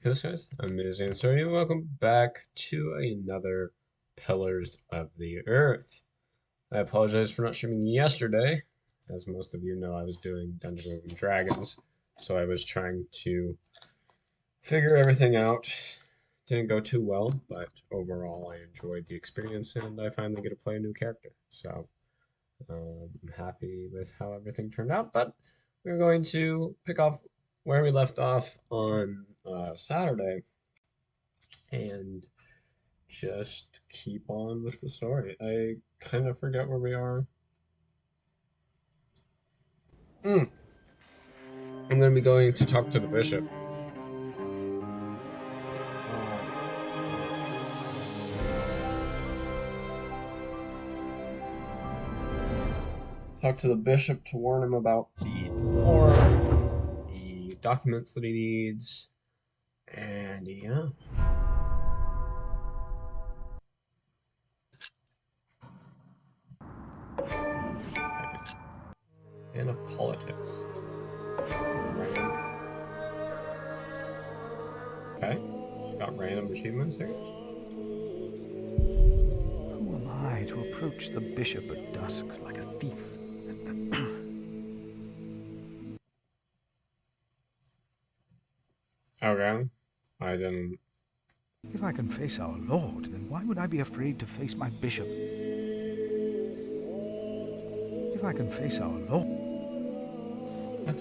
Hey guys, I'm aMayesingGamer and welcome back to another Pillars of the Earth. I apologize for not streaming yesterday. As most of you know, I was doing Dungeons and Dragons, so I was trying to figure everything out. Didn't go too well, but overall I enjoyed the experience and I finally get to play a new character. So I'm happy with how everything turned out, but we're going to pick off where we left off on Saturday and just keep on with the story. I kind of forget where we are. Mm, I'm going to be going to talk to the bishop. Talk to the bishop to warn him about the war, the documents that he needs, and yeah. Okay. And of politics. Random. Okay. Just got random achievements here. Who am I to approach the bishop at dusk like a thief? Okay. I didn't. If I can face our Lord, then why would I be afraid to face my bishop? If I can face our Lord... What?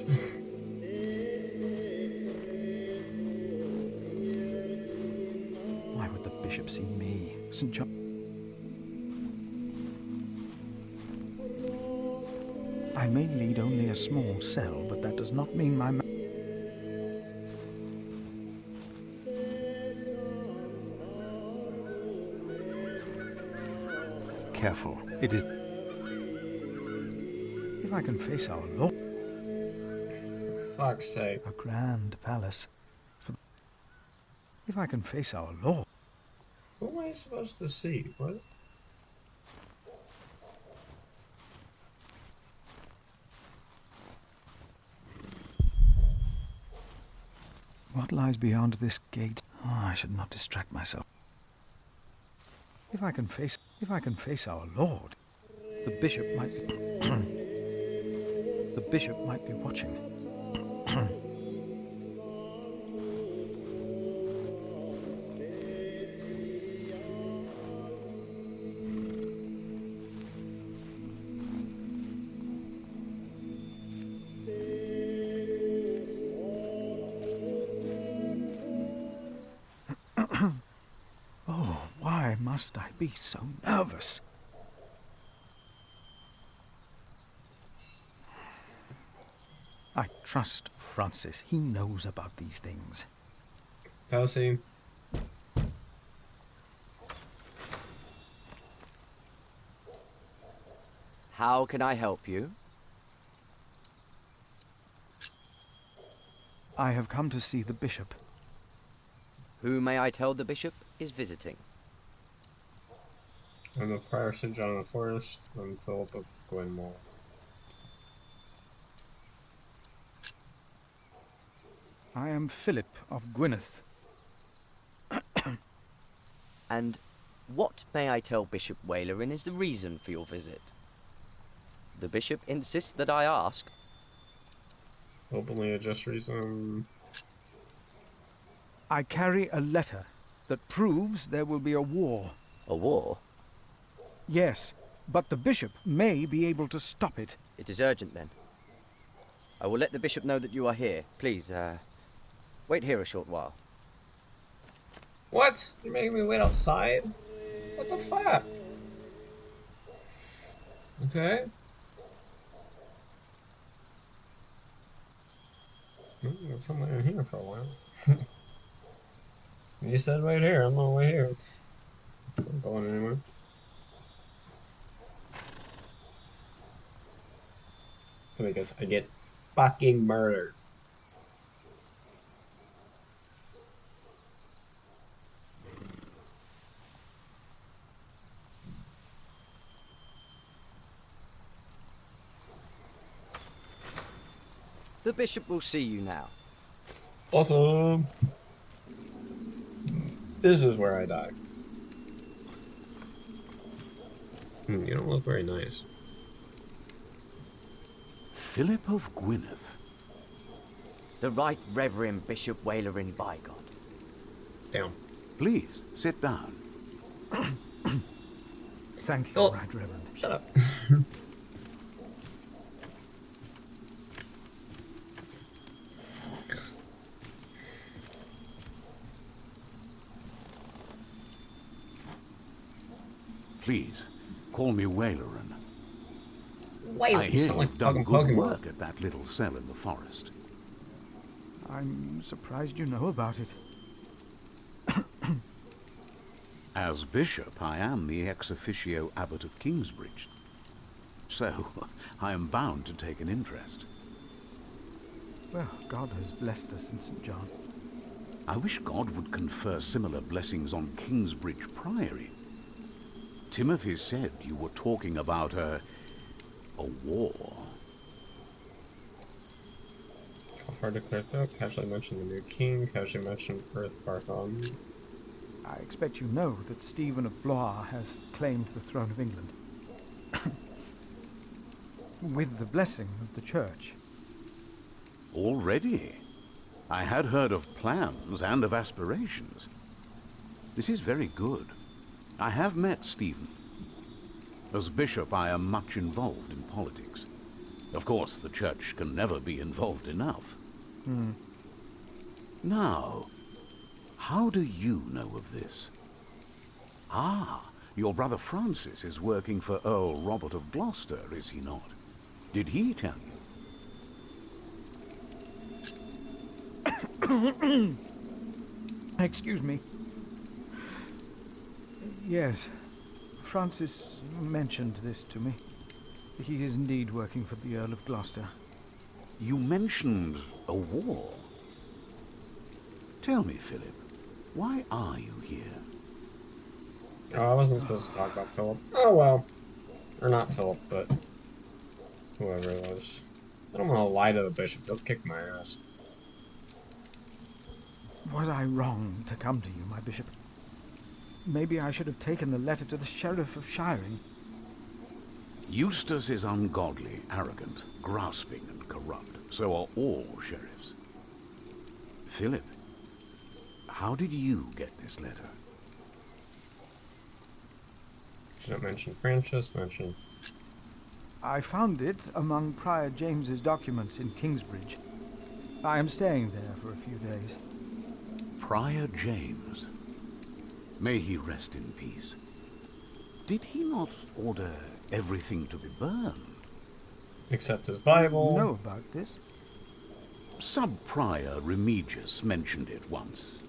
Why would the bishop see me, St. John? I may lead only a small cell, but that does not mean my... Careful, it is... If I can face our Lord... Fuck's sake. A grand palace. If I can face our Lord... What am I supposed to see? What? What lies beyond this gate? Oh, I should not distract myself. If I can face our Lord, the bishop might be... the bishop might be watching. Oh, why must I be so nervous? I trust Francis. He knows about these things. Kelsey. How can I help you? I have come to see the bishop. Who may I tell the bishop is visiting? I'm the prior St. John of the Forest. I'm Philip of Glenmore. I am Philip of Gwynedd. And what may I tell Bishop Wailerin is the reason for your visit? The bishop insists that I ask. Openly a just reason. I carry a letter that proves there will be a war. A war? Yes, but the bishop may be able to stop it. It is urgent then. I will let the bishop know that you are here. Please, wait here a short while. What? You're making me wait outside? What the fuck? Okay. Got someone in here for a while. You said wait here. I'm gonna wait here. I'm not going anywhere. Because I get fucking murdered. The bishop will see you now. Awesome. This is where I die. You don't look very nice. Philip of Gwynedd. The Right Reverend Bishop Whaler in Bygod. Damn. Please, sit down. Thank you, Oh, Right Reverend. shut up. Please, call me Waileran. Wait, I hear sound like you've done fucking good Pokemon. work at that little cell in the forest. I'm surprised you know about it. As bishop, I am the ex officio abbot of Kingsbridge. So, I am bound to take an interest. Well, God has blessed us in St. John. I wish God would confer similar blessings on Kingsbridge Priory. Timothy said you were talking about a war. Hard to clear throat. Casually mentioned the new king. Casually mentioned Earth Bartholomew. I expect you know that Stephen of Blois has claimed the throne of England. With the blessing of the church. Already? I had heard of plans and of aspirations. This is very good. I have met Stephen. As bishop, I am much involved in politics. Of course, the church can never be involved enough. Now, how do you know of this? Ah, your brother Francis is working for Earl Robert of Gloucester, is he not? Did he tell you? Excuse me. Yes, Francis mentioned this to me. He is indeed working for the Earl of Gloucester. You mentioned a war. Tell me, Philip, why are you here? Oh, I wasn't supposed to talk about Philip. Oh well. Or not Philip, but whoever it was. I don't want to lie to the bishop. He'll kick my ass. Was I wrong to come to you, my bishop? Maybe I should have taken the letter to the Sheriff of Shiring. Eustace is ungodly, arrogant, grasping and corrupt. So are all sheriffs. Philip, how did you get this letter? Should not mention Francis, mention... I found it among Prior James's documents in Kingsbridge. I am staying there for a few days. Prior James. May he rest in peace. Did he not order everything to be burned? Except his Bible. Know about this? Sub-Prior Remigius mentioned it once.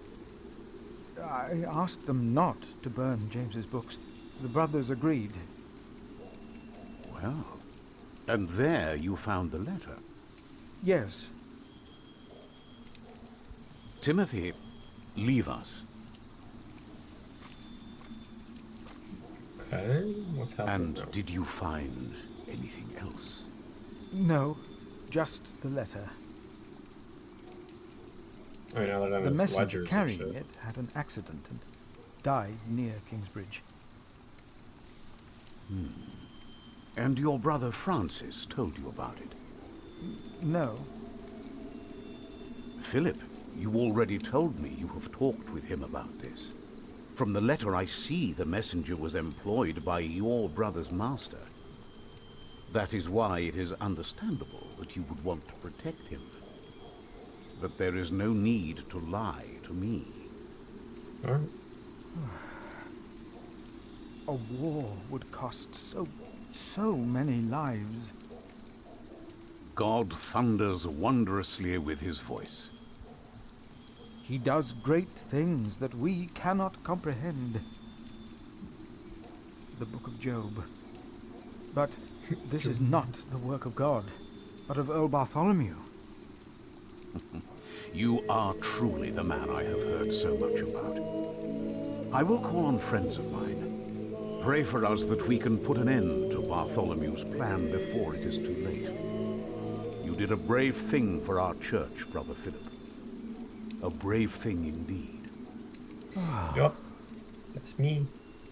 I asked them not to burn James's books. The brothers agreed. Well, and there you found the letter. Yes. Timothy, leave us. Okay, what's happening And now? did you find anything else? No, just the letter. I mean, other than The his messenger ledgers and carrying shit. it had an accident and died near Kingsbridge. And your brother Francis told you about it? No. Philip, you already told me you have talked with him about this. From the letter I see the messenger was employed by your brother's master. That is why it is understandable that you would want to protect him. But there is no need to lie to me. Alright. A war would cost so many lives. God thunders wondrously with his voice. He does great things that we cannot comprehend. The Book of Job. But this is not the work of God, but of Earl Bartholomew. You are truly the man I have heard so much about. I will call on friends of mine. Pray for us that we can put an end to Bartholomew's plan before it is too late. You did a brave thing for our church, Brother Philip. A brave thing indeed. Yup. That's me.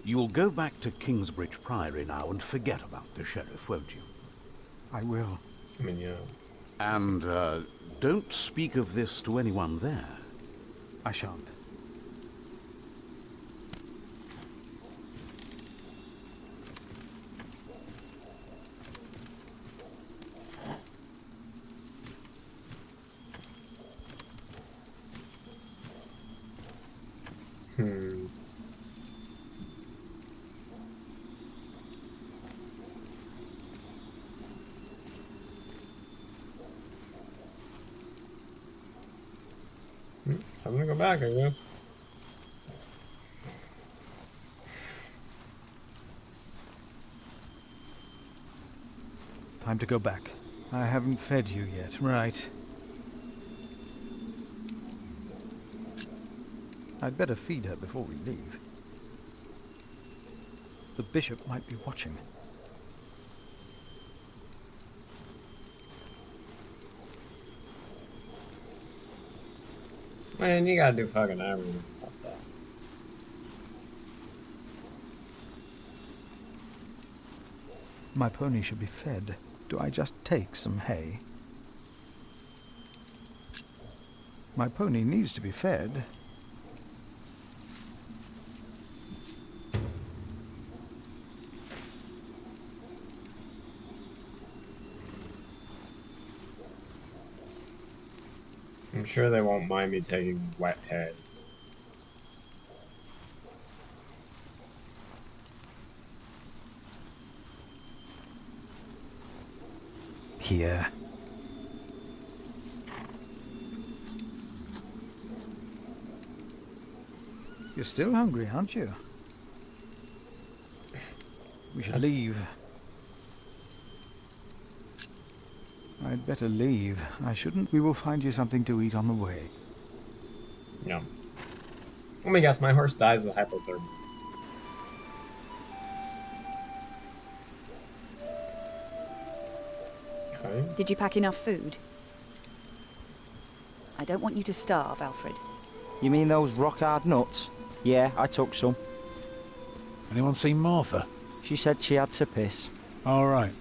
You'll go back to Kingsbridge Priory now and forget about the sheriff, won't you? I will. I mean, yeah. And, don't speak of this to anyone there. I shan't. Hmm. I'm gonna go back, I guess. Time to go back. I haven't fed you yet, right? I'd better feed her before we leave. The bishop might be watching. Man, you gotta do fucking everything. My pony should be fed. Do I just take some hay? My pony needs to be fed. I'm sure they won't mind me taking wet hay. Here. You're still hungry, aren't you? We should leave. I'd better leave. I shouldn't. We will find you something to eat on the way. No. Let me guess, my horse dies of hypothermia. Okay. Did you pack enough food? I don't want you to starve, Alfred. You mean those rock-hard nuts? Yeah, I took some. Anyone seen Martha? She said she had to piss. All right.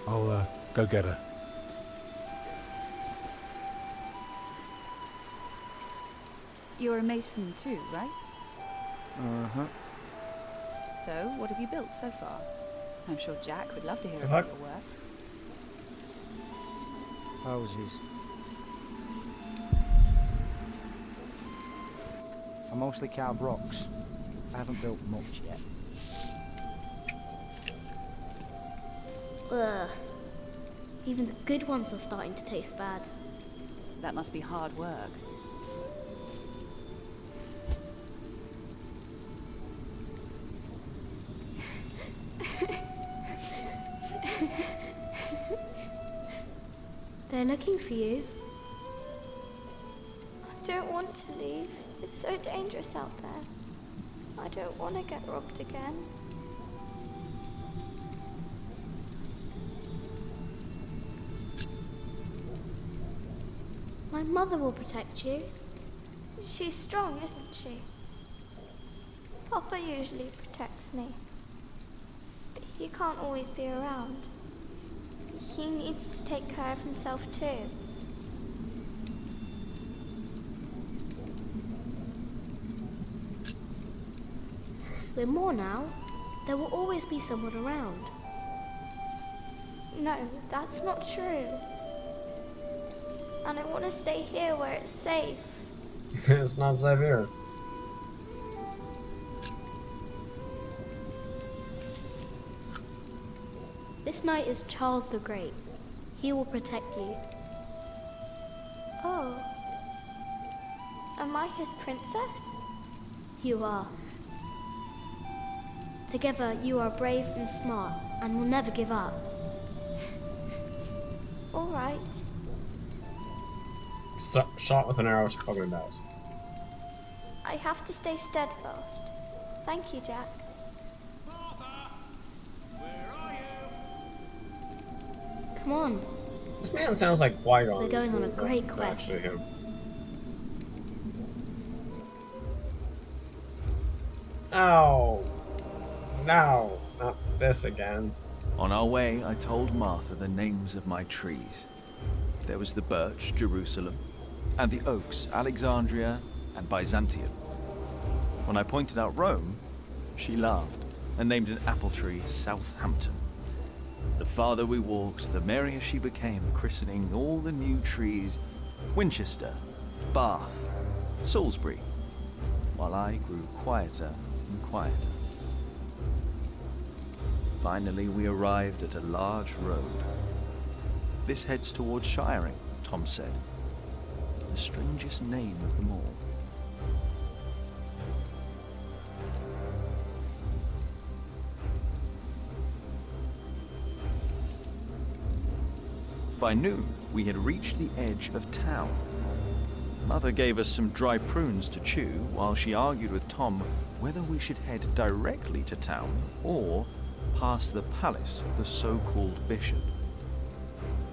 I'll go get her. You're a mason too, right? Uh-huh. So, what have you built so far? I'm sure Jack would love to hear Good about luck. your work. Houses. I mostly carve rocks. I haven't built much yet. Ugh. Even the good ones are starting to taste bad. That must be hard work. They're looking for you. I don't want to leave. It's so dangerous out there. I don't want to get robbed again. My mother will protect you. She's strong, isn't she? Papa usually protects me. But he can't always be around. He needs to take care of himself too. We're more now. There will always be someone around. No, that's not true. And I want to stay here where it's safe. It's not safe here. This knight is Charles the Great. He will protect you. Oh. Am I his princess? You are. Together you are brave and smart and will never give up. All right. Shot with an arrow, fucking dies. I have to stay steadfast. Thank you, Jack. Come on. This man sounds like Qui-Gon. We're going on a great It's quest. actually him. Oh, no, not this again. On our way, I told Martha the names of my trees. There was the birch, Jerusalem, and the oaks, Alexandria and Byzantium. When I pointed out Rome, she laughed and named an apple tree Southampton. The farther we walked, the merrier she became, christening all the new trees Winchester, Bath, Salisbury, while I grew quieter and quieter. Finally, we arrived at a large road. This heads towards Shiring, Tom said. The strangest name of them all. By noon, we had reached the edge of town. Mother gave us some dry prunes to chew while she argued with Tom whether we should head directly to town or past the palace of the so-called bishop.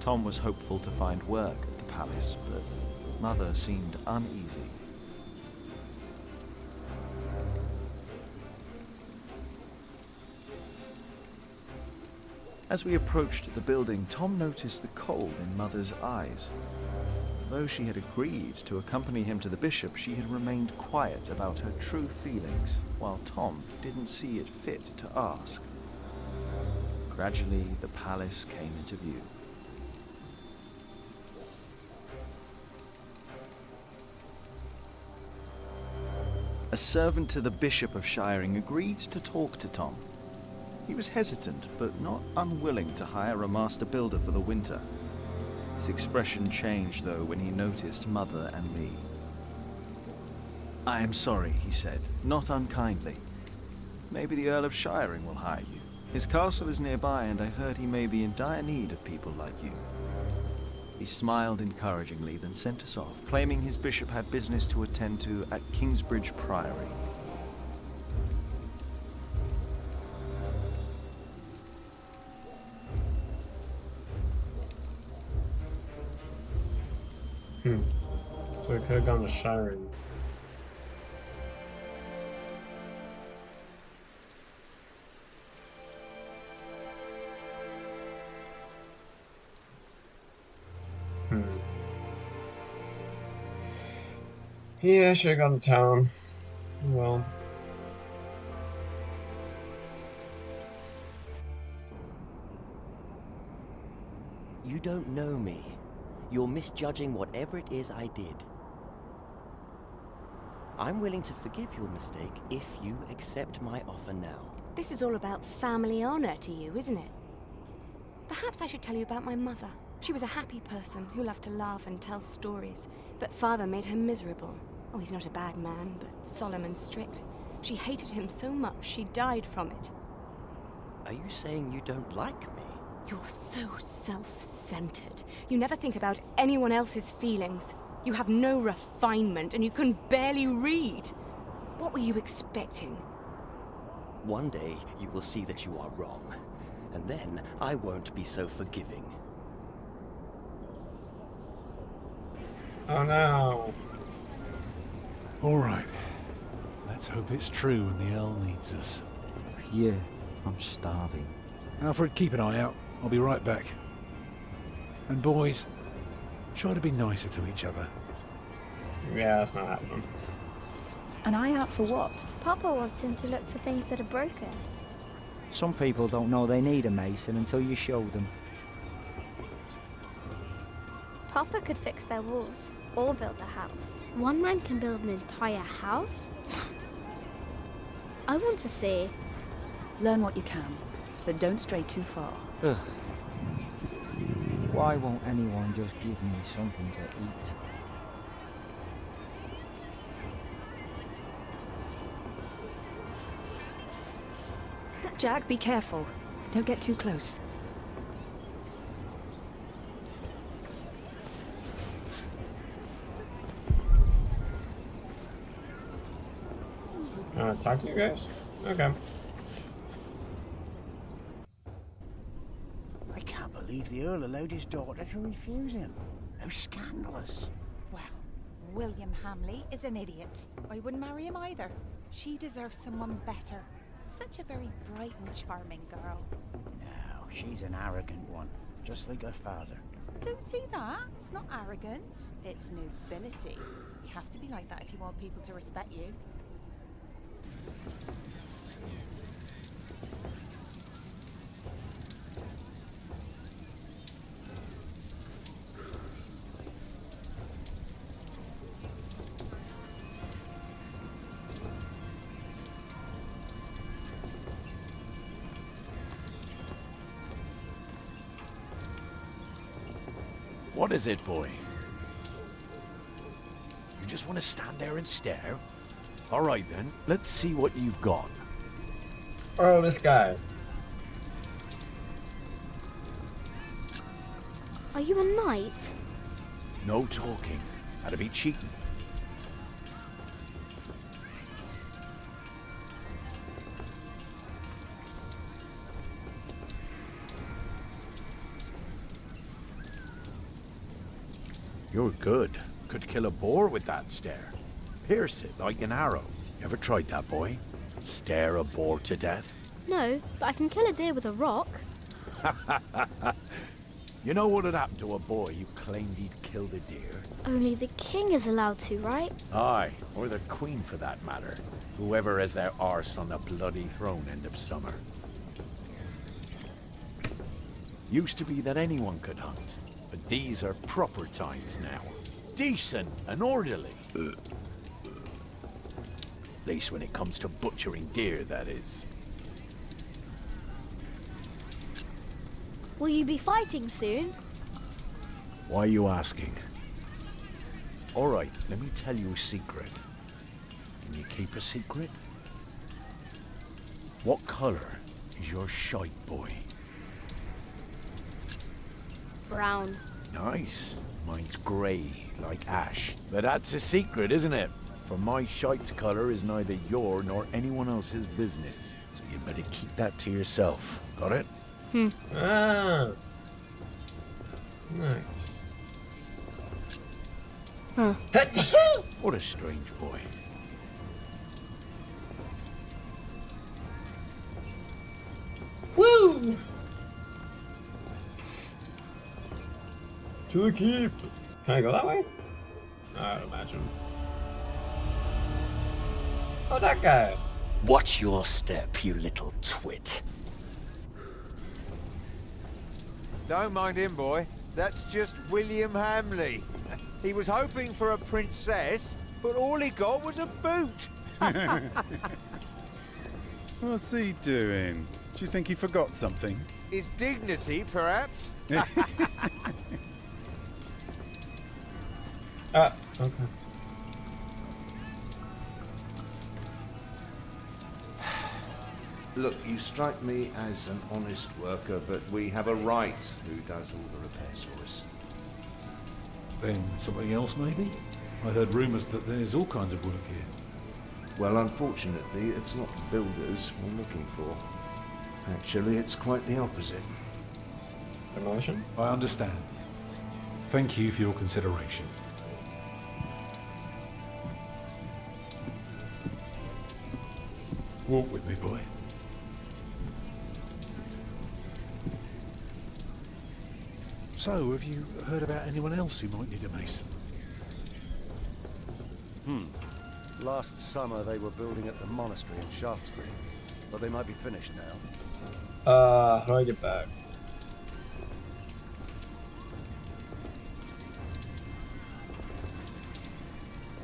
Tom was hopeful to find work at the palace, but Mother seemed uneasy. As we approached the building, Tom noticed the cold in Mother's eyes. Though she had agreed to accompany him to the bishop, she had remained quiet about her true feelings, while Tom didn't see it fit to ask. Gradually, the palace came into view. A servant to the Bishop of Shiring agreed to talk to Tom. He was hesitant, but not unwilling to hire a master builder for the winter. His expression changed, though, when he noticed Mother and me. "I am sorry," he said, not unkindly. "Maybe the Earl of Shiring will hire you. His castle is nearby, and I heard he may be in dire need of people like you." He smiled encouragingly, then sent us off, claiming his bishop had business to attend to at Kingsbridge Priory. So we could have gone to Shiring. Yeah, I should have gone to town. Well. You don't know me. You're misjudging whatever it is I did. I'm willing to forgive your mistake if you accept my offer now. This is all about family honor to you, isn't it? Perhaps I should tell you about my mother. She was a happy person who loved to laugh and tell stories, but father made her miserable. Oh, he's not a bad man, but solemn and strict. She hated him so much she died from it. Are you saying you don't like me? You're so self-centered. You never think about anyone else's feelings. You have no refinement, and you can barely read. What were you expecting? One day you will see that you are wrong, and then I won't be so forgiving. Oh no. All right. Let's hope it's true and the Earl needs us. Yeah, I'm starving. Alfred, keep an eye out. I'll be right back. And boys, try to be nicer to each other. Yeah, that's not happening. An eye out for what? Papa wants him to look for things that are broken. Some people don't know they need a mason until you show them. Papa could fix their walls or build a house. One man can build an entire house? I want to see. Learn what you can, but don't stray too far. Ugh. Why won't anyone just give me something to eat? Jack, be careful. Don't get too close. Talk to you guys? Okay. I can't believe the Earl allowed his daughter to refuse him. How scandalous. Well, William Hamley is an idiot. I wouldn't marry him either. She deserves someone better. Such a very bright and charming girl. No, she's an arrogant one, just like her father. Don't see that. It's not arrogance. It's nobility. You have to be like that if you want people to respect you. What is it, boy? You just want to stand there and stare? All right, then. Let's see what you've got. Oh, this guy. Are you a knight? No talking. That'd be cheating. You're good. Could kill a boar with that stare. Pierce it like an arrow. You ever tried that, boy? Stare a boar to death? No, but I can kill a deer with a rock. You know what had happened to a boy who claimed he'd killed a deer? Only the king is allowed to, right? Aye, or the queen for that matter. Whoever has their arse on the bloody throne end of summer. Used to be that anyone could hunt, but these are proper times now. Decent and orderly. At least when it comes to butchering deer, that is. Will you be fighting soon? Why are you asking? All right, let me tell you a secret. Can you keep a secret? What color is your shite, boy? Brown. Nice. Mine's grey, like ash. But that's a secret, isn't it? For my shite's color is neither your nor anyone else's business. So you better keep that to yourself. Got it? Ah. Nice. Huh. What a strange boy. Woo! To the keep. Can I go that way? I'd imagine. Oh, that guy. Watch your step, you little twit. Don't mind him, boy. That's just William Hamley. He was hoping for a princess, but all he got was a boot. What's he doing? Do you think he forgot something? His dignity, perhaps? Okay. Look, you strike me as an honest worker, but we have a right who does all the repairs for us. Then something else, maybe? I heard rumours that there's all kinds of work here. Well, unfortunately, it's not builders we're looking for. Actually, it's quite the opposite. Demolition? I understand. Thank you for your consideration. Walk with me, boy. So, have you heard about anyone else who might need a mason? Last summer they were building at the monastery in Shaftesbury, but they might be finished now. How do I get back?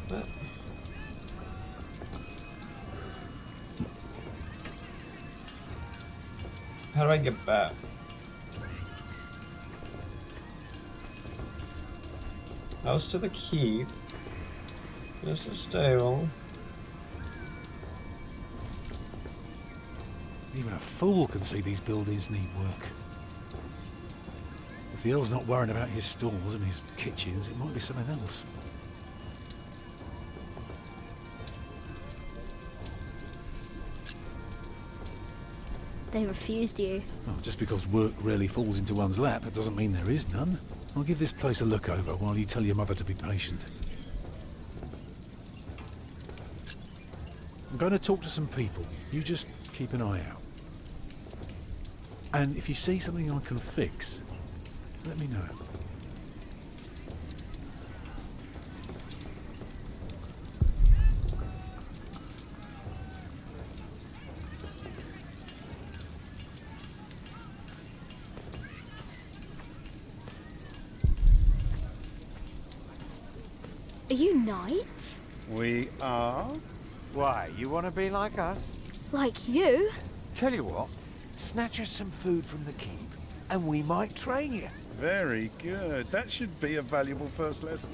What? How do I get back? House to the keep. This is stable. Even a fool can see these buildings need work. If the Earl's not worrying about his stalls and his kitchens, it might be something else. They refused you. Well, just because work rarely falls into one's lap, that doesn't mean there is none. I'll give this place a look over while you tell your mother to be patient. I'm going to talk to some people. You just keep an eye out. And if you see something I can fix, let me know. Are you knights? We are? Why, you want to be like us? Like you? Tell you what, snatch us some food from the keep, and we might train you. Very good. That should be a valuable first lesson.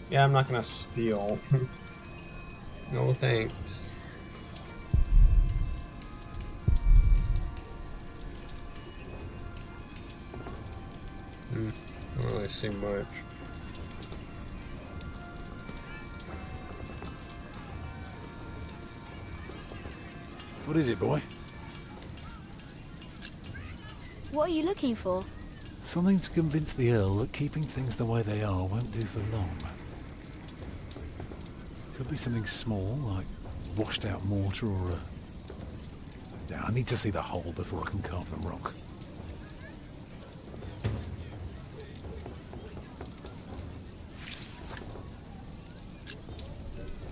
Yeah, I'm not gonna steal. No thanks. I don't really see much. What is it, boy? What are you looking for? Something to convince the Earl that keeping things the way they are won't do for long. Could be something small, like washed out mortar or a... Yeah, I need to see the hole before I can carve the rock.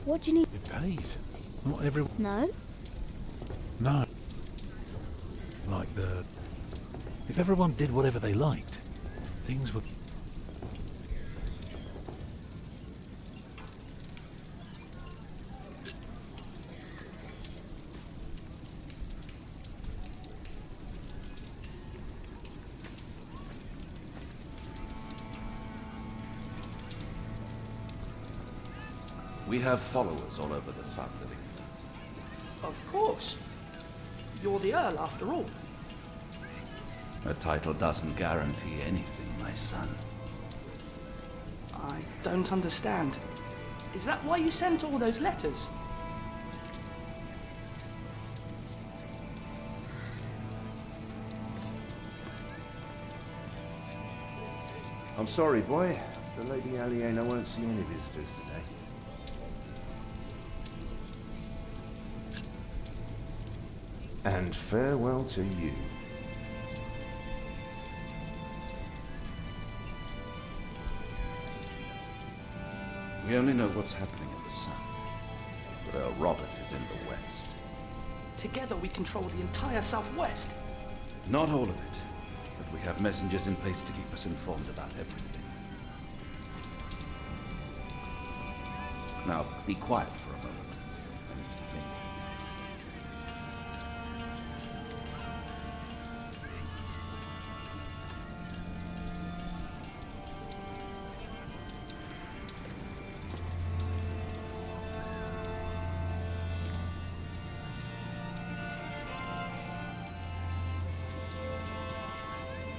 What do you need? It pays. Not everyone... No? No. Like the... If everyone did whatever they liked, things would... We have followers all over the South Living. Of course. You're the Earl, after all. A title doesn't guarantee anything, my son. I don't understand. Is that why you sent all those letters? I'm sorry, boy. The Lady Aliena won't see any visitors today. And farewell to you. We only know what's happening in the south. But Earl Robert is in the west. Together we control the entire southwest. Not all of it. But we have messengers in place to keep us informed about everything. Now, be quiet for a moment. And think.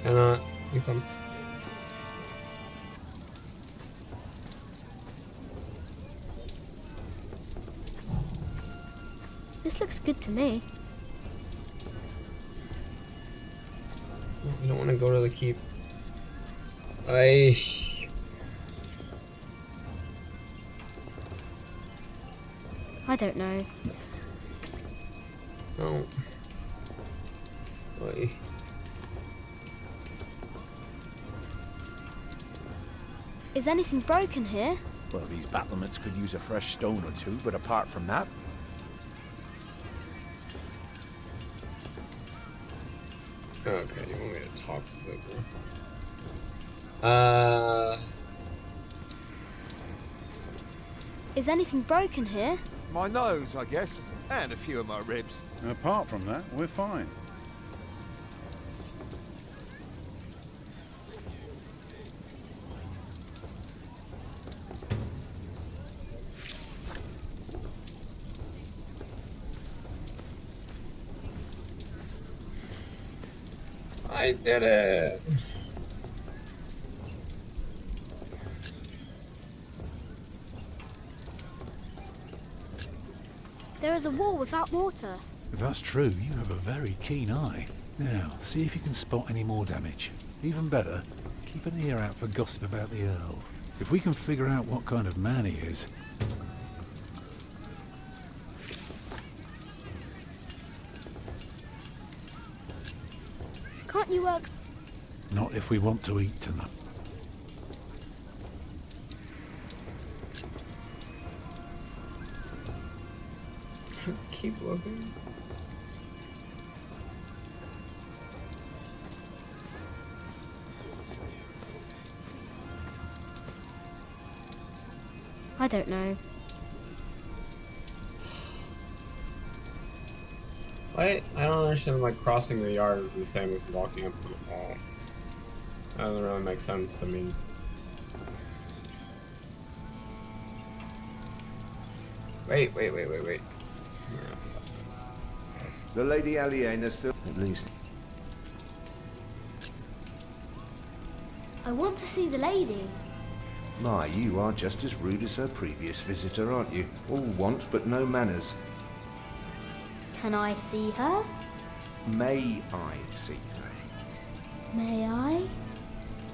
Cannot. You come. This looks good to me. You don't want to go to the keep. I don't know. no. Oy. Is anything broken here? Well, these battlements could use a fresh stone or two, but apart from that... Okay, you want me to talk to people? Is anything broken here? My nose, I guess, and a few of my ribs. Apart from that, we're fine. I did it. There is a wall without mortar. If that's true, you have a very keen eye. Now, see if you can spot any more damage. Even better, keep an ear out for gossip about the Earl. If we can figure out what kind of man he is... Can't you work? Not if we want to eat tonight. Keep looking. I don't know. I don't understand why crossing the yard is the same as walking up to the wall. That doesn't really make sense to me. Wait. The Lady Aliena still... At least... I want to see the lady. My, you are just as rude as her previous visitor, aren't you? All want but no manners. Can I see her? May I see her? May I?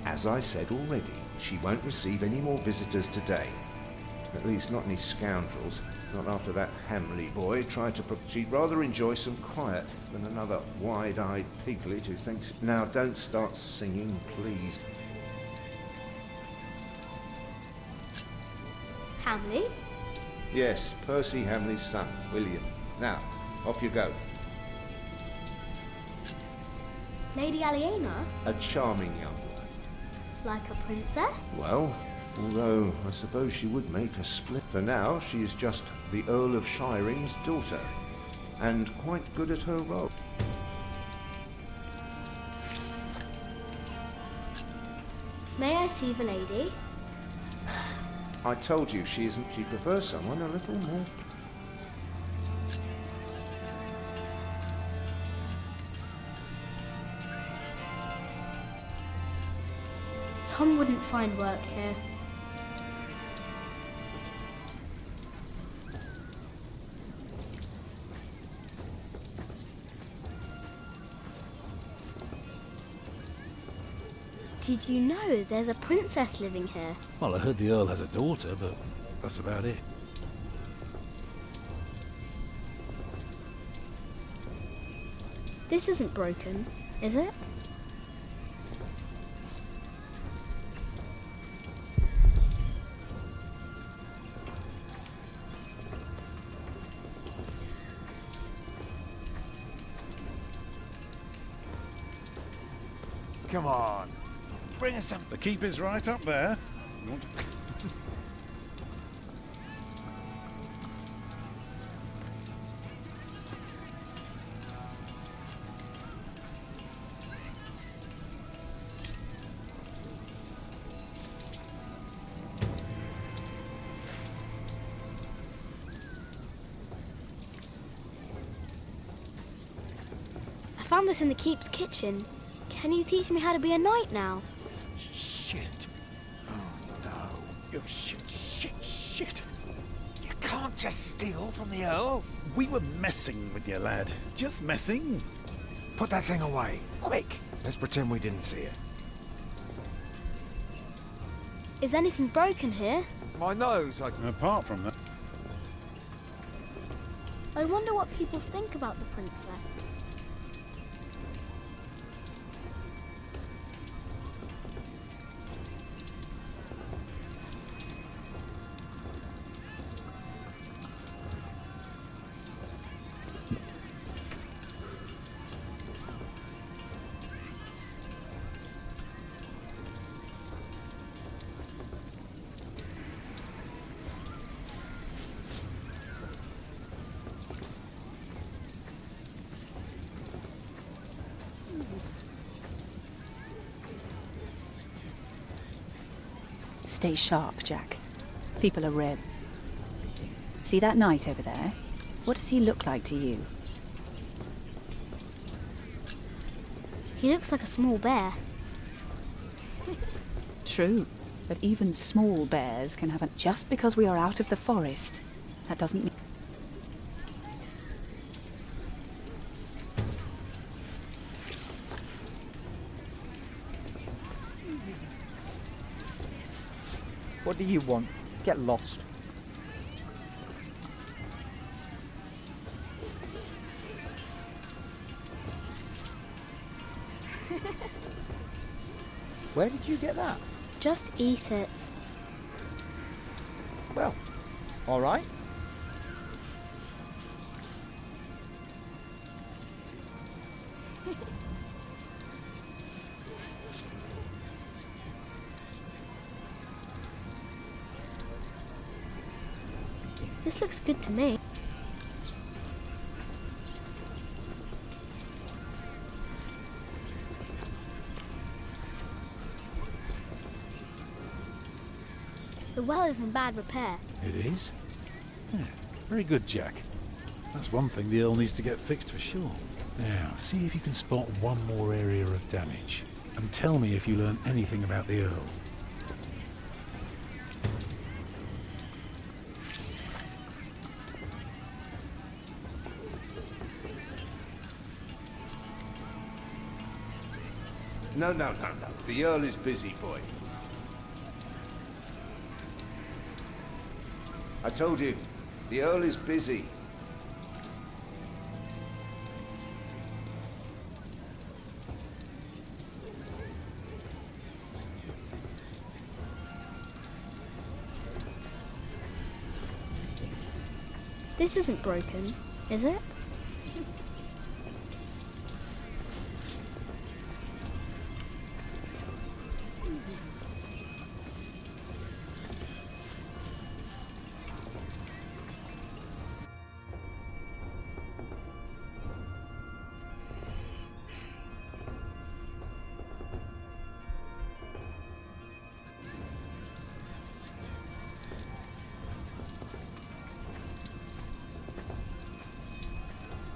As I said already, she won't receive any more visitors today. At least not any scoundrels. Not after that Hamley boy tried to... She'd rather enjoy some quiet than another wide-eyed piglet who thinks... Now, don't start singing, please. Hamley? Yes, Percy Hamley's son, William. Now, off you go. Lady Aliena? A charming young woman. Like a princess? Well, although I suppose she would make a split. For now, she is just the Earl of Shiring's daughter, and quite good at her role. May I see the lady? I told you she isn't. She prefers someone a little more. Tom wouldn't find work here. Did you know there's a princess living here? Well, I heard the Earl has a daughter, but that's about it. This isn't broken, is it? Come on. Bring us some. The keep is right up there. You want to... I found this in the keep's kitchen. Can you teach me how to be a knight now? Shit. Oh no. You shit. You can't just steal from the Earl. We were messing with you, lad. Just messing. Put that thing away. Quick. Let's pretend we didn't see it. Is anything broken here? My nose, Apart from that... I wonder what people think about the princess. Stay sharp, Jack. People are red. See that knight over there? What does he look like to you? He looks like a small bear. True, but even small bears can have a... Just because we are out of the forest, that doesn't mean... What do you want? Get lost. Where did you get that? Just eat it. Well, all right. This looks good to me. The well is in bad repair. It is? Yeah, very good, Jack. That's one thing the Earl needs to get fixed for sure. Now, see if you can spot one more area of damage. And tell me if you learn anything about the Earl. No. The Earl is busy, boy. I told you, the Earl is busy. This isn't broken, is it?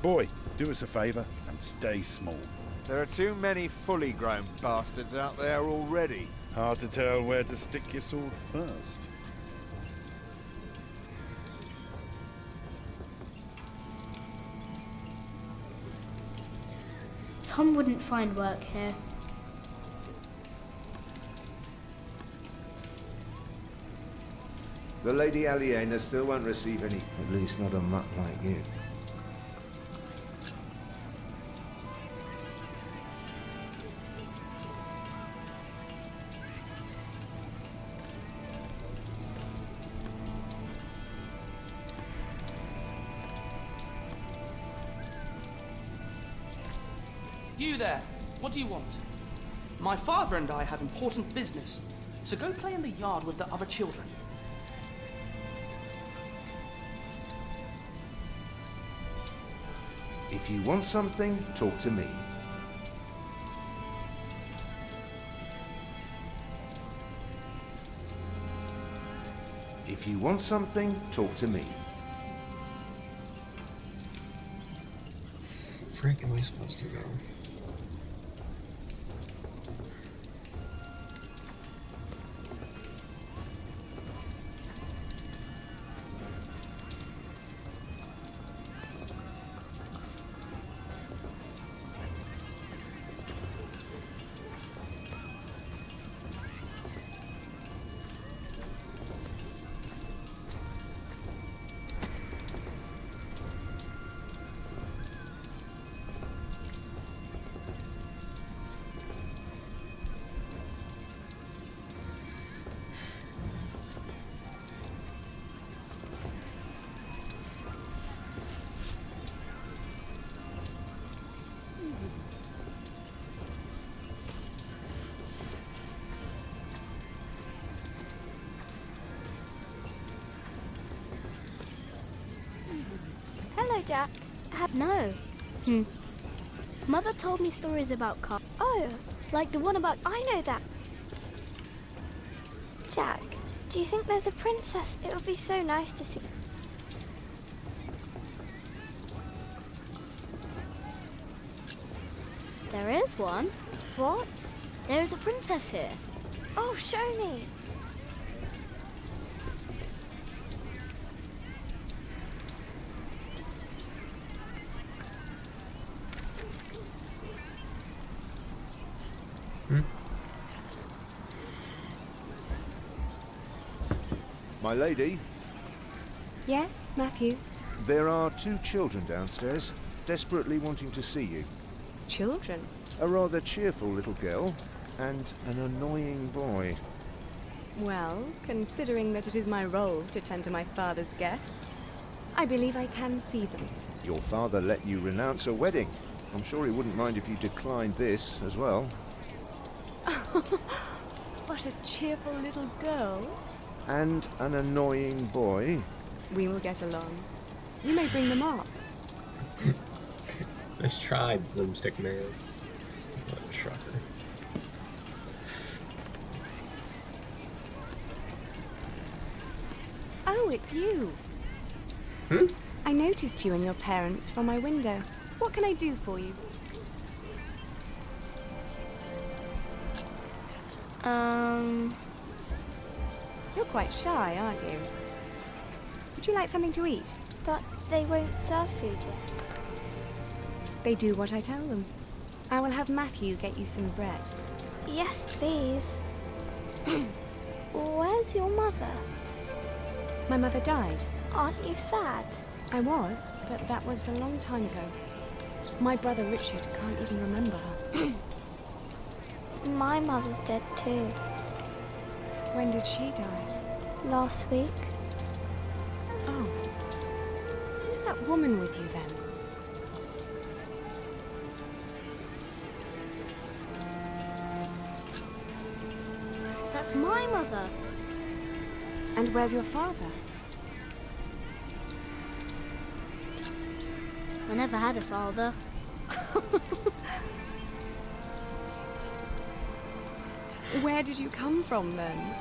Boy, do us a favour and stay small. There are too many fully grown bastards out there already. Hard to tell where to stick your sword first. Tom wouldn't find work here. The Lady Aliena still won't receive any, at least not a mutt like you. You there, what do you want? My father and I have important business, so go play in the yard with the other children. If you want something, talk to me. If you want something, talk to me. Frick am I supposed to go? Hello, Jack. No. Mother told me stories about cars. Oh, like the one about... I know that. Jack, do you think there's a princess? It would be so nice to see. There is one. What? There is a princess here. Oh, show me. My lady, Yes, Matthew? there are 2 children downstairs, desperately wanting to see you. Children? A rather cheerful little girl and an annoying boy. Well, considering that it is my role to tend to my father's guests, I believe I can see them. Your father let you renounce a wedding. I'm sure he wouldn't mind if you declined this as well. What a cheerful little girl. And an annoying boy. We will get along. You may bring them up. Nice try, broomstick man. What a shocker. Oh, it's you. I noticed you and your parents from my window. What can I do for you? You're quite shy, aren't you? Would you like something to eat? But they won't serve food yet. They do what I tell them. I will have Matthew get you some bread. Yes, please. Where's your mother? My mother died. Aren't you sad? I was, but that was a long time ago. My brother Richard can't even remember her. My mother's dead too. When did she die? Last week. Oh. Who's that woman with you then? That's my mother. And where's your father? I never had a father. Where did you come from then?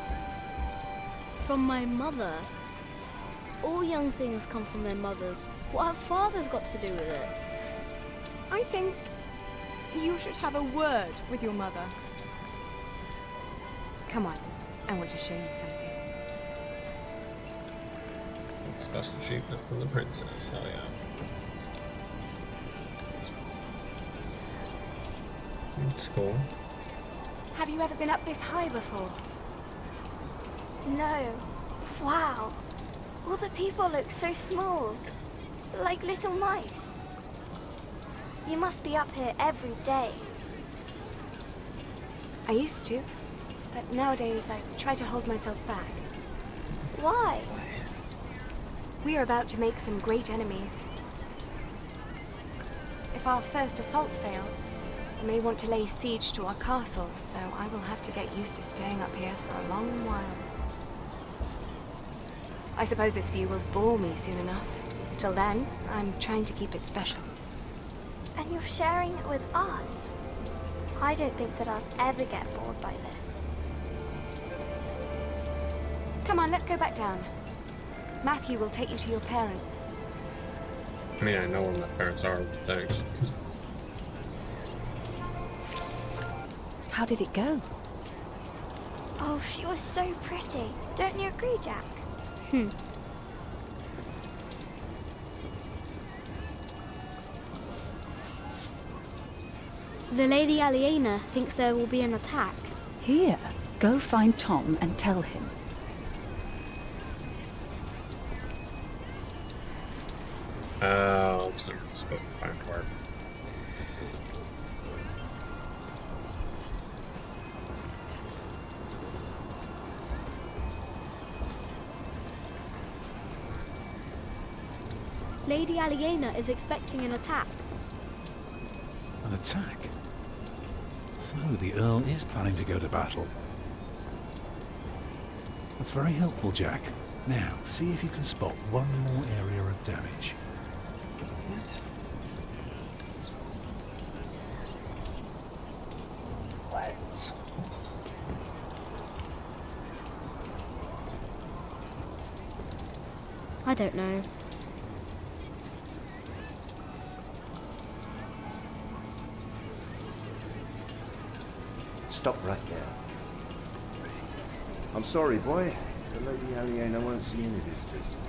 From my mother. All young things come from their mothers. What have fathers got to do with it? I think you should have a word with your mother. Come on, I want to show you something. Special treatment from the princess, hell yeah. It's cool. Have you ever been up this high before? No. Wow. All the people look so small. Like little mice. You must be up here every day. I used to, but nowadays I try to hold myself back. Why? We are about to make some great enemies. If our first assault fails, they may want to lay siege to our castle, so I will have to get used to staying up here for a long while. I suppose this view will bore me soon enough. Till then, I'm trying to keep it special. And you're sharing it with us. I don't think that I'll ever get bored by this. Come on, let's go back down. Matthew will take you to your parents. I mean, I know where my parents are, but thanks. How did it go? Oh, she was so pretty. Don't you agree, Jack? The Lady Aliena thinks there will be an attack. Here, go find Tom and tell him. Oh, it's not supposed to find work. Lady Aliena is expecting an attack. An attack? So the Earl is planning to go to battle. That's very helpful, Jack. Now, see if you can spot one more area of damage. I don't know. Stop right there. I'm sorry, boy. The Lady Aliena won't see any visitors today.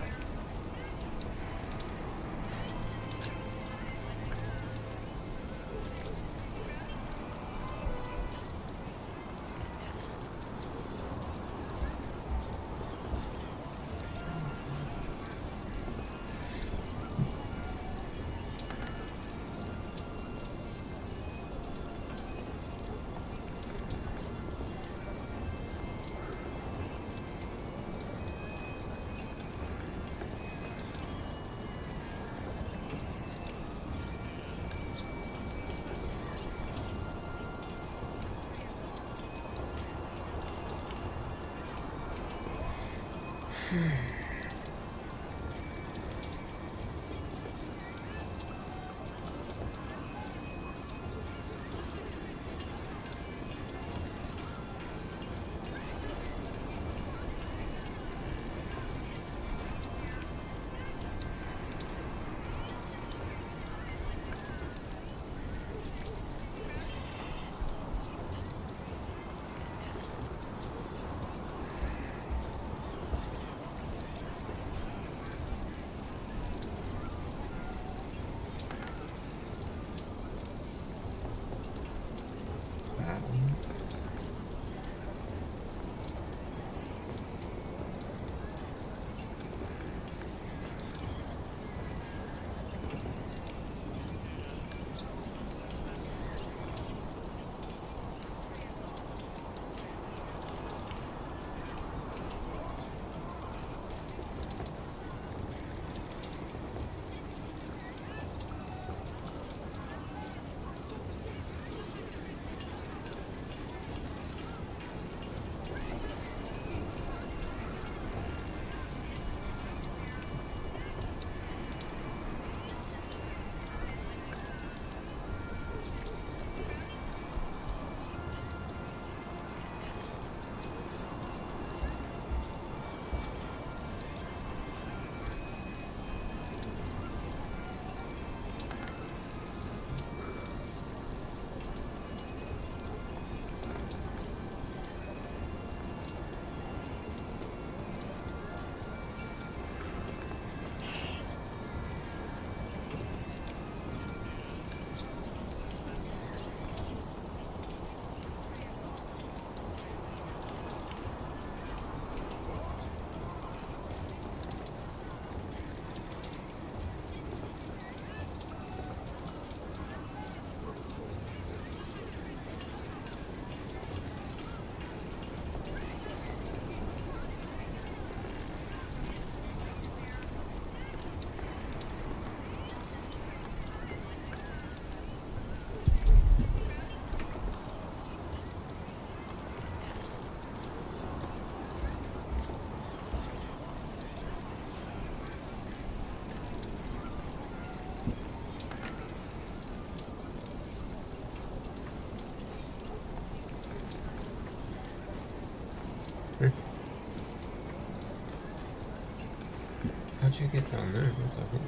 How'd you get down there? What the heck?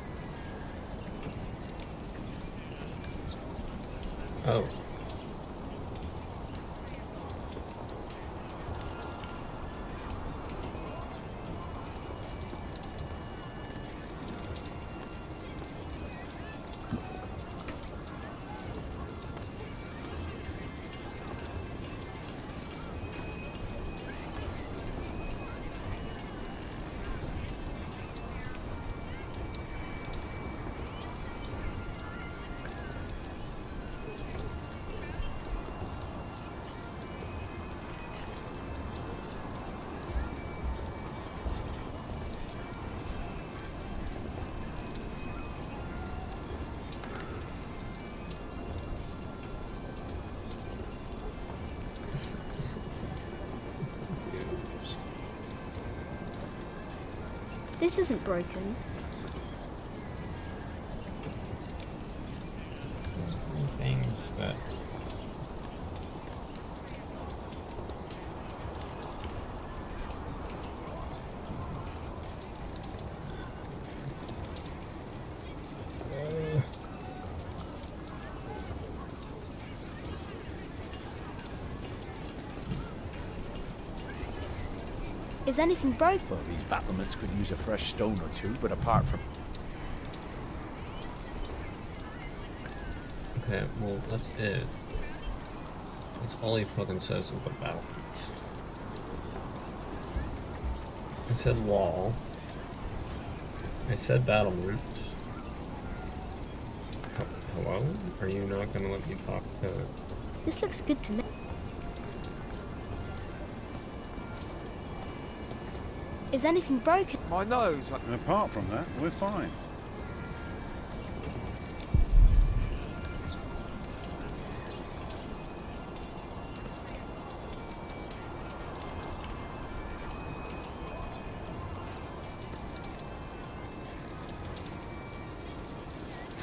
Oh. This isn't broken. Things that Is anything broken? Well, these battlements could use a fresh stone or two, but apart from... Okay, well, that's it. That's all he fucking says is the battlements. I said wall. I said battlements. Hello? Are you not gonna let me talk to... This looks good to me. Is anything broken? My nose. And apart from that, we're fine.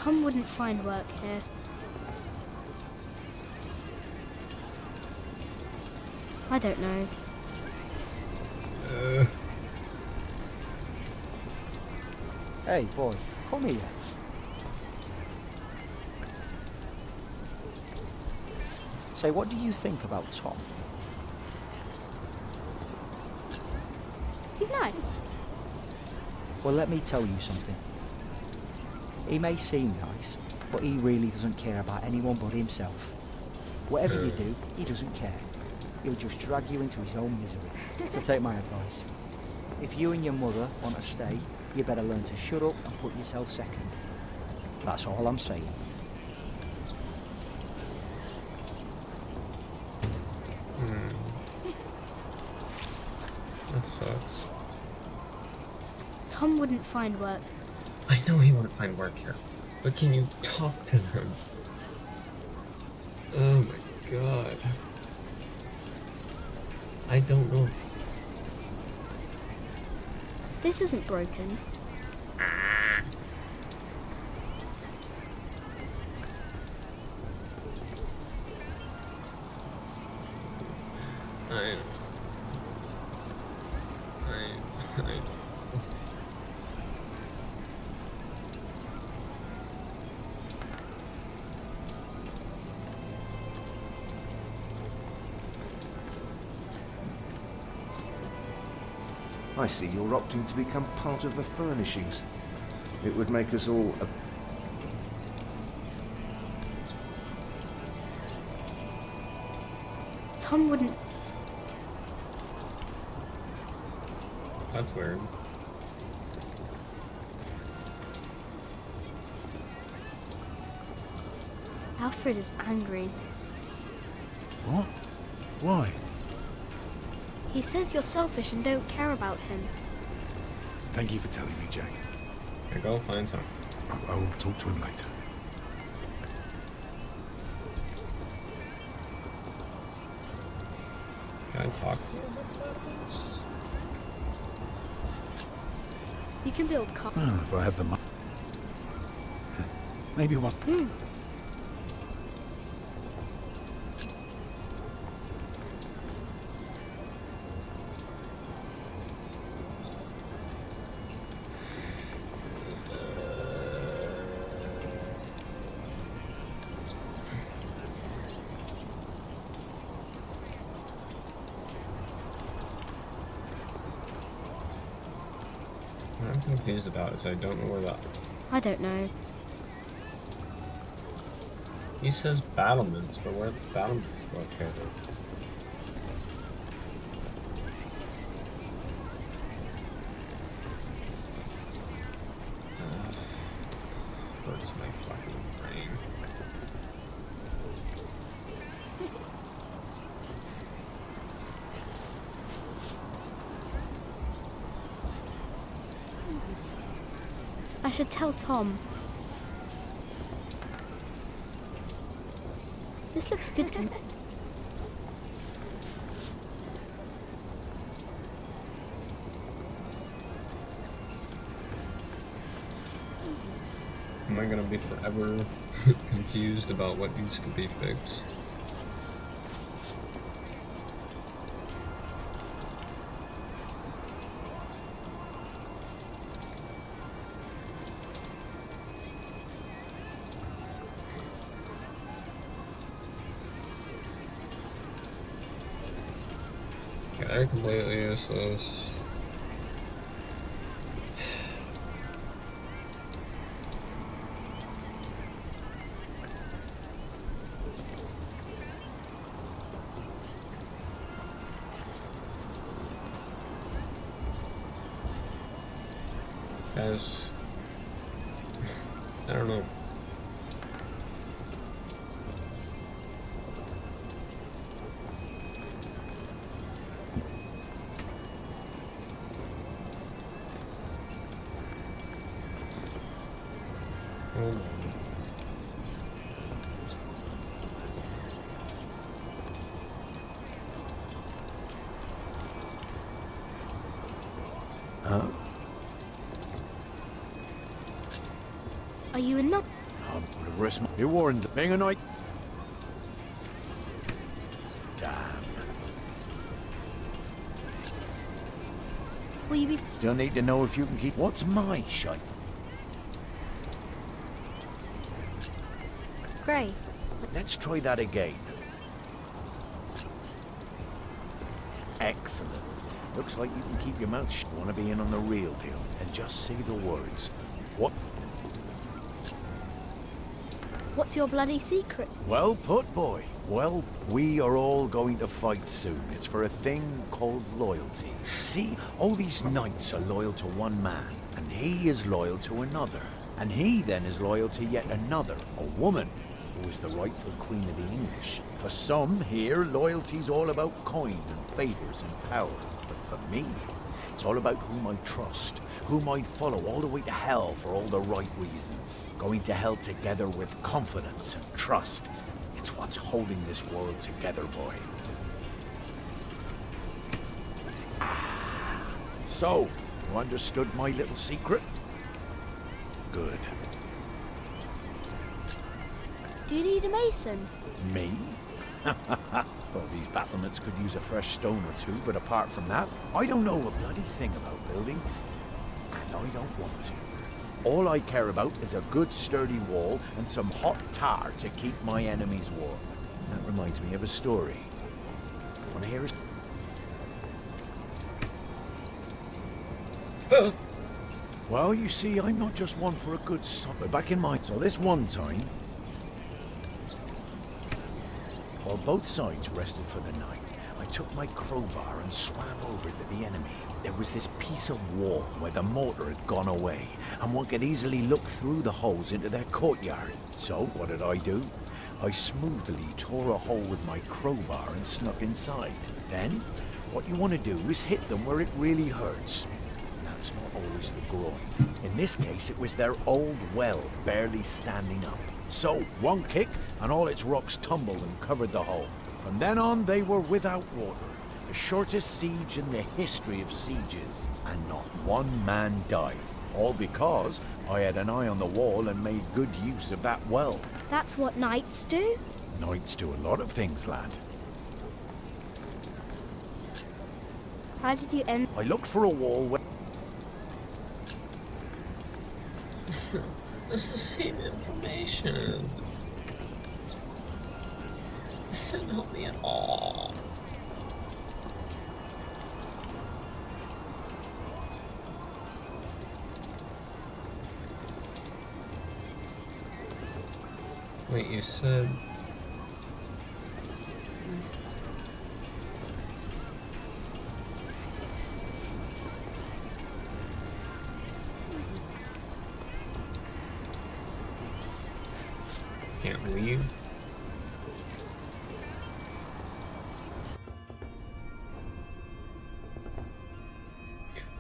Tom wouldn't find work here. I don't know. Hey, boy, come here. Say, what do you think about Tom? He's nice. Well, let me tell you something. He may seem nice, but he really doesn't care about anyone but himself. Whatever you do, he doesn't care. He'll just drag you into his own misery. So take my advice. If you and your mother want to stay, you better learn to shut up and put yourself second. That's all I'm saying. That sucks. Tom wouldn't find work. I know he wouldn't find work here, but can you talk to them? Oh my god. I don't know. This isn't broken. I I see you're opting to become part of the furnishings. It would make us all a... Tom wouldn't... That's weird. Alfred is angry. What? Why? He says you're selfish and don't care about him. Thank you for telling me, Jack. I go find some. I will talk to him later. Can I talk to you about this? You can build cars. Oh, if I have the money. Maybe one. What I'm confused about is I don't know where that... I don't know. He says battlements, but where are the battlements located? Hurts my fucking brain. I should tell Tom. This looks good to me. Am I gonna be forever confused about what needs to be fixed? Okay, completely useless. Guys, I don't know. Hold on. Are you enough? I'm gonna risk my... You warned the thing, and I... Damn. Will you be... Still need to know if you can keep... What's my shite? Grey? Let's try that again. Excellent. Looks like you can keep your mouth shut. Want to be in on the real deal, and just say the words. What? What's your bloody secret? Well put, boy. Well, we are all going to fight soon. It's for a thing called loyalty. See, all these knights are loyal to one man, and he is loyal to another. And he then is loyal to yet another, a woman, who is the rightful queen of the English. For some here, loyalty's all about coin and favors and power. But for me, it's all about whom I trust, whom I'd follow all the way to hell for all the right reasons. Going to hell together with confidence and trust. It's what's holding this world together, boy. So, you understood my little secret? Good. Do you need a mason? Me? Well, these battlements could use a fresh stone or two, but apart from that, I don't know a bloody thing about building, and I don't want to. All I care about is a good sturdy wall and some hot tar to keep my enemies warm. That reminds me of a story. Want to hear it? Well, you see, I'm not just one for a good supper. Back in my... So this one time, while both sides rested for the night, I took my crowbar and swam over to the enemy. There was this piece of wall where the mortar had gone away, and one could easily look through the holes into their courtyard. So, what did I do? I smoothly tore a hole with my crowbar and snuck inside. Then, what you want to do is hit them where it really hurts. That's not always the groin. In this case, it was their old well barely standing up. So, one kick, and all its rocks tumbled and covered the hole. From then on, they were without water. The shortest siege in the history of sieges. And not one man died. All because I had an eye on the wall and made good use of that well. That's what knights do? Knights do a lot of things, lad. How did you end? I looked for a wall where... It's the same information. This didn't help me at all. Wait, you said... Can't leave?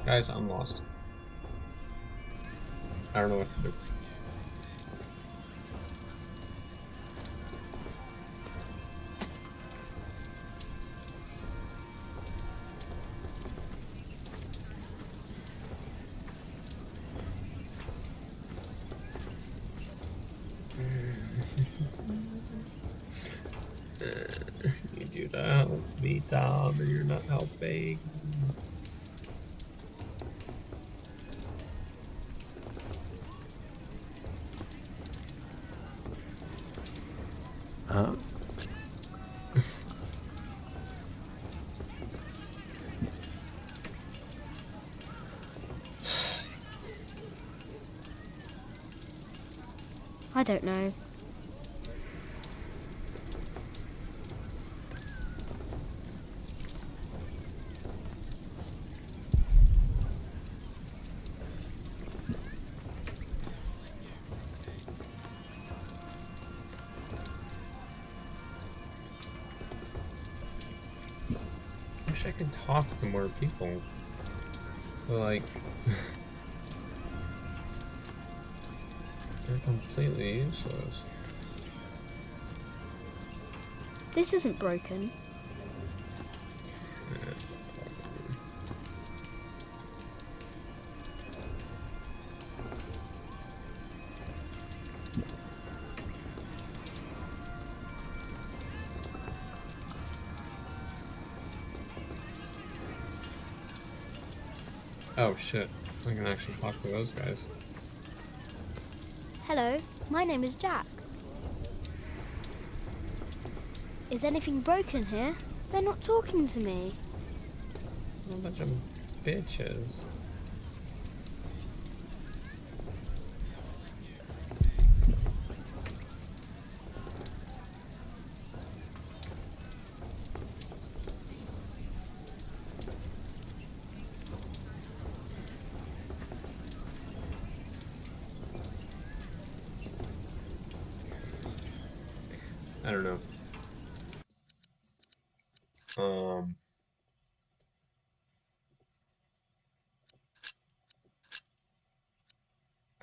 Guys, I'm lost. I don't know what to do. Need you to help me, Tom, and you're not helping. Huh? I don't know. Wish I could talk to more people. But like, they're completely useless. This isn't broken. Oh shit, I can actually talk to those guys. Hello, my name is Jack. Is anything broken here? They're not talking to me. A bunch of bitches. I don't know.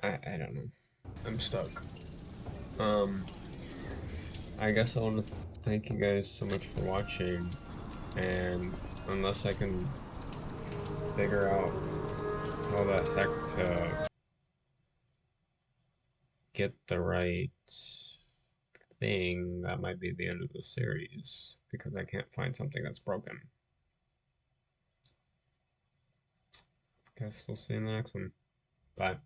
I don't know. I'm stuck. I guess I want to thank you guys so much for watching, and unless I can figure out how the heck to get the right thing, that might be the end of the series, because I can't find something that's broken. Guess we'll see you in the next one. Bye.